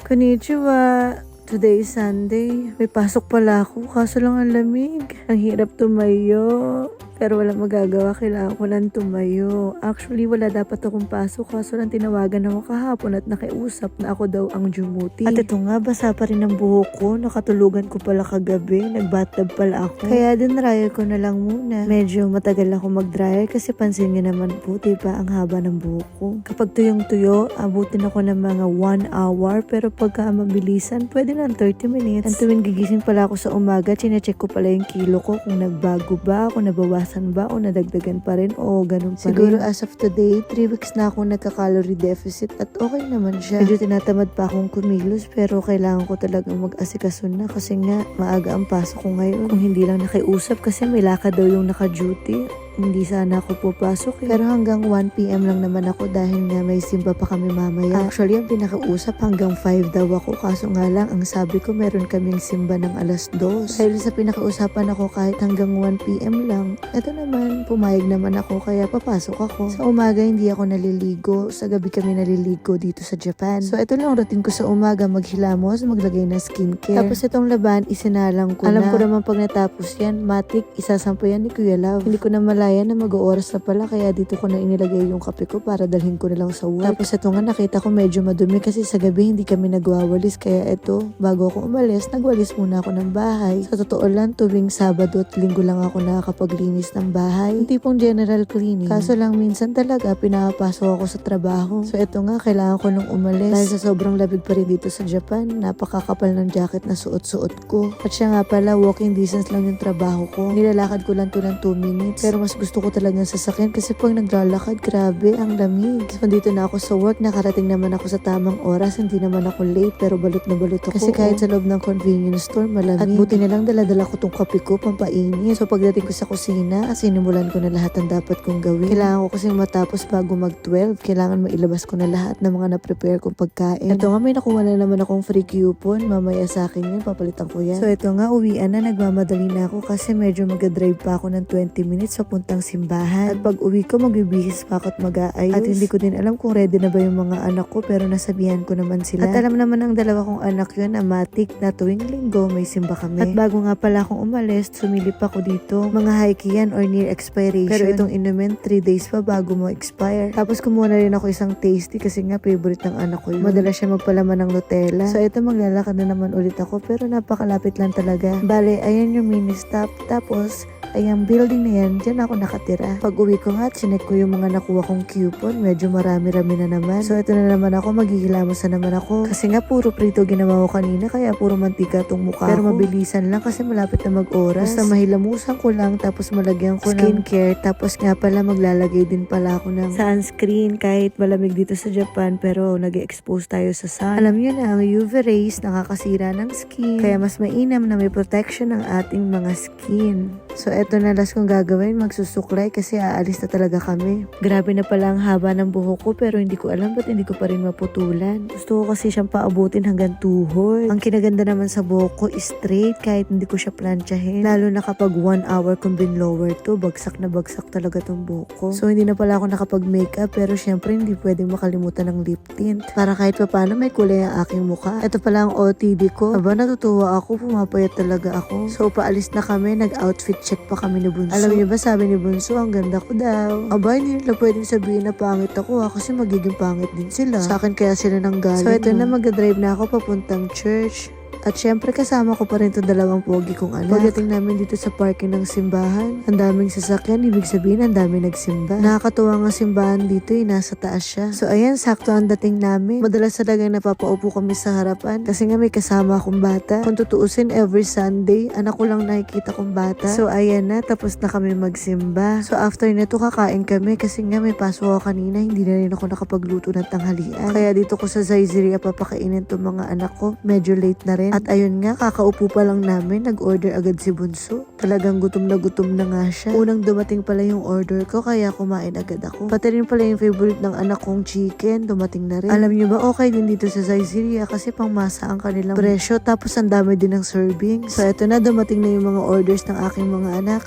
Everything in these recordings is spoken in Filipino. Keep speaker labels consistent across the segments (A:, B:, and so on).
A: Konnichiwa! Today is Sunday. May pasok pala ako, kaso lang ang lamig. Ang hirap tumayo. Pero wala magagawa, kailangan ko lang tumayo. Actually, wala dapat akong pasok, kaso lang tinawagan ako kahapon at nakiusap na ako daw ang dumuti. At ito nga, basa pa rin ang buhok ko. Nakatulugan ko pala kagabi. Nag-bathtub pala ako. Kaya din dryer ko na lang muna. Medyo matagal ako mag-dryer kasi pansin niyo naman po, diba, ang haba ng buhok ko. Kapag tuyong-tuyo, abutin ako ng mga 1 hour. Pero pagka mabilisan, pwede lang 30 minutes. Ang tuwing gigising pala ako sa umaga, chinecheck ko pala yung kilo ko kung nagbago ba, kung nabawasan ba, o nadagdagan pa rin, o ganun pa rin. Siguro as of today, 3 weeks na akong nagka-calorie deficit at okay naman siya. Medyo tinatamad pa akong kumilos pero kailangan ko talagang mag-asikaso na kasi nga maaga ang pasok ko ngayon. Kung hindi lang nakiusap kasi may lakad daw yung naka-duty. Hindi sana ako pupasok eh. Pero hanggang 1 PM lang naman ako dahil nga may simba pa kami mamaya. Actually, ang pinakausap hanggang 5 daw ako. Kaso nga lang, ang sabi ko meron kaming simba ng alas 2. Dahil sa pinakausapan ako kahit hanggang 1 PM lang. Eto naman, pumayag naman ako kaya papasok ako. Sa umaga hindi ako naliligo. Sa gabi kami naliligo dito sa Japan. So ito lang routine ko sa umaga. Maghilamos, maglagay ng skincare. Tapos itong laban, isinalang ko na. Alam ko naman pag natapos yan, matik, isasampo yan ni Kuya Love. Hindi ko na malaya na mag-ooras na pala kaya dito ko na inilagay yung kape ko para dalhin ko na lang sa work. Tapos ito nga nakita ko medyo madumi kasi sa gabi hindi kami nagwawalis kaya ito bago ako umalis nagwalis muna ako ng bahay. Sa totoo lang tuwing Sabado at Linggo lang ako nakakapaglinis ng bahay. Yung tipong general cleaning. Kaso lang minsan talaga pinapasok ako sa trabaho. So ito nga kailangan ko nung umalis dahil sa sobrang labig pa rin dito sa Japan. Napakakapal ng jacket na suot-suot ko. At siya nga pala walking distance lang yung trabaho ko. Nilalakad ko lang to ng 2 minutes pero mas gusto ko talagang sasakyan kasi pag naglalakad, grabe, ang lamig. So, dito na ako sa work, nakarating naman ako sa tamang oras, hindi naman ako late, pero balot na balot ako. Kasi kahit sa loob ng convenience store, malamig. At buti na lang dala-dala ko tong kape ko, pampainit. So, pagdating ko sa kusina, sinimulan ko na lahat ng dapat kong gawin. Kailangan ko kasing matapos bago mag-12. Kailangan mailabas ko na lahat ng mga na-prepare kong pagkain. Ito nga, may nakuha na naman akong free coupon. Mamaya sa akin yun, papalitan ko yan. So, ito nga, uwian na, nagmamadali na ako kasi medyo mag-drive pa ako ng 20 minutes papuntang simbahan. At pag uwi ko, magbibihis pa ako at mag-aayos. At hindi ko din alam kung ready na ba yung mga anak ko pero nasabihan ko naman sila. At alam naman ng dalawa kong anak yun, amatik, na tuwing linggo may simba kami. At bago nga pala akong umalis, sumilip ako dito. Mga hike yan or near expiration. Pero itong inumin, 3 days pa bago mo expire. Tapos kumuha na rin ako isang tasty kasi nga favorite ng anak ko yun. Madalas siya magpalaman ng Nutella. So ito maglalakad na naman ulit ako pero napakalapit lang talaga. Bale, ayan yung mini stop. Tapos, ayang building na yan, dyan ako nakatira. Pag uwi ko nga, sinek ko yung mga nakuha kong coupon. Medyo marami-rami na naman. So ito na naman ako, maghihilamos na naman ako. Kasi nga puro prito ginawa ko kanina, kaya puro mantika tong mukha ko. Pero mabilisan lang kasi malapit na mag-oras. Basta mahilamusan ko lang, tapos malagyan ko skincare. Tapos nga pala maglalagay din pala ako ng sunscreen kahit malamig dito sa Japan. Pero nag-expose tayo sa sun. Alam nyo na, ang UV rays nakakasira ng skin. Kaya mas mainam na may protection ng ating mga skin. So eto na last kong gagawin, magsusuklay kasi aalis na talaga kami. Grabe na pala ang haba ng buhok ko pero hindi ko alam ba't hindi ko pa rin maputulan. Gusto ko kasi siyang paabutin hanggang tuhod. Ang kinaganda naman sa buhok ko is straight kahit hindi ko siya planchahin. Lalo na kapag 1 hour kong binlower to, bagsak na bagsak talaga tong buhok ko. So hindi na pala ako nakapag-makeup pero syempre hindi pwedeng makalimutan ng lip tint. Para kahit pa paano may kulay ang aking mukha. Ito pala ang OOTD ko. Aba, natutuwa ako, pumapayat talaga ako. So paalis na kami, nag-outfit check pa kami ni Bunso. Alam niyo ba, sabi ni Bunso, ang ganda ko daw. Aba, hindi nila pwedeng sabihin na pangit ako kasi magiging pangit din sila. Sa akin kaya sila nang galing. So ito na, mag-drive na ako papuntang church. At syempre kasama ko pa rin itong dalawang pogi kong anak. Pagdating namin dito sa parking ng simbahan, ang daming sasakyan, ibig sabihin ang daming nagsimba. Nakakatuwa nga simbahan dito nasa taas siya. So ayan, sakto ang dating namin. Madalas talagang napapaupo kami sa harapan kasi nga may kasama akong bata. Kung tutuusin, every Sunday, anak ko lang nakikita kong bata. So ayan na, tapos na kami magsimba. So after nito kakain kami kasi nga may pasok ako kanina, hindi na rin ako nakapagluto ng tanghalian. Kaya dito ko sa Zaizeria papakainin itong mga anak ko. Medyo late na rin. At ayun nga, kakaupo pa lang namin, nag-order agad si Bunso. Talagang gutom na nga siya. Unang dumating pala yung order ko, kaya kumain agad ako. Pati rin pala yung favorite ng anak kong chicken, dumating na rin. Alam niyo ba, okay din dito sa Zaizeria kasi pangmasa ang kanilang presyo, tapos ang dami din ng serving. So eto na, dumating na yung mga orders ng aking mga anak.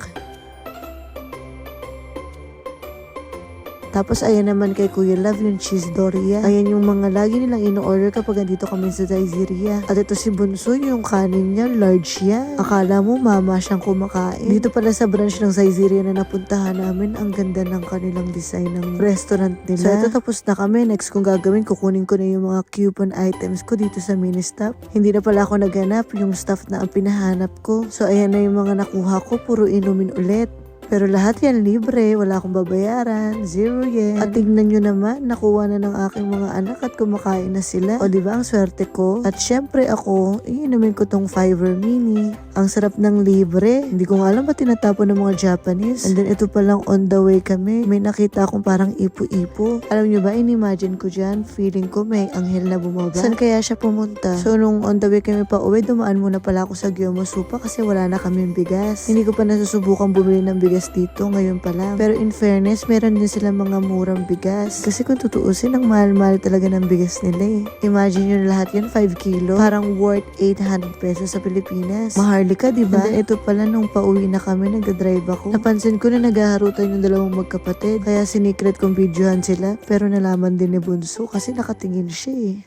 A: Tapos ayan naman kay Kuya Love yung cheese Doria. Ayan yung mga lagi nilang in-order kapag andito kami sa Saizeriya. At ito si Bunso, yung kanin niya, large yan. Akala mo mama siyang kumakain. Dito pala sa branch ng Saizeriya na napuntahan namin, ang ganda ng kanilang design ng restaurant nila. So ito tapos na kami. Next kong gagawin, kukunin ko na yung mga coupon items ko dito sa mini stop. Hindi na pala ako naganap, yung stuff na ang pinahanap ko. So ayan na yung mga nakuha ko, puro inumin ulit. Pero lahat yan libre, wala akong babayaran, 0 yen. At tignan nyo naman, nakuha na ng aking mga anak at kumakain na sila. O diba ang swerte ko? At syempre ako, iinumin ko tong Fiver Mini. Ang sarap ng libre. Hindi ko nga alam ba tinatapon ng mga Japanese. And then ito palang on the way kami. May nakita akong parang ipo-ipo. Alam nyo ba, in-imagine ko dyan, feeling ko may anghel na bumaba. Saan kaya siya pumunta? So nung on the way kami pa uwi, dumaan muna pala ako sa Gyomosupa kasi wala na kaming bigas. Hindi ko pa nasusubukan bumili ng bigas dito ngayon pa lang. Pero in fairness, meron din sila mga murang bigas. Kasi kung tutuusin, ang mahal-mahal talaga ng bigas nila eh. Imagine yun lahat yun, 5 kilo. Parang worth 800 pesos sa Pilipinas. Maharlika, diba? And then ito pala, nung pauwi na kami, nagdadrive ako. Napansin ko na naghaharutan yung dalawang magkapatid. Kaya sinikret kong videohan sila. Pero nalaman din ni Bunso kasi nakatingin siya eh.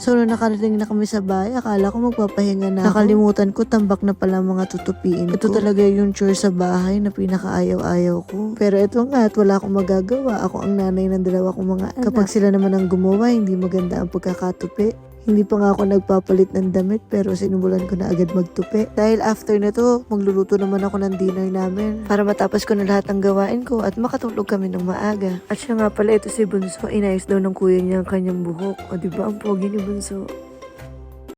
A: So, nung nakarating na kami sa bahay, akala ko magpapahinga na ako. Nakalimutan ko, tambak na pala mga tutupiin ko. Ito talaga yung chore sa bahay na pinakaayaw-ayaw ko. Pero ito nga, at wala akong magagawa. Ako ang nanay ng dalawa kong mga anak. Kapag sila naman ang gumawa, hindi maganda ang pagkakatupi. Hindi pa nga ako nagpapalit ng damit pero sinubulan ko na agad magtupi. Dahil after na to, magluluto naman ako ng dinner namin para matapos ko na lahat ng gawain ko at makatulog kami ng maaga. At siya nga pala, ito si Bunso, inayos daw ng kuya niya ang kanyang buhok. O diba, ang pogi ni Bunso.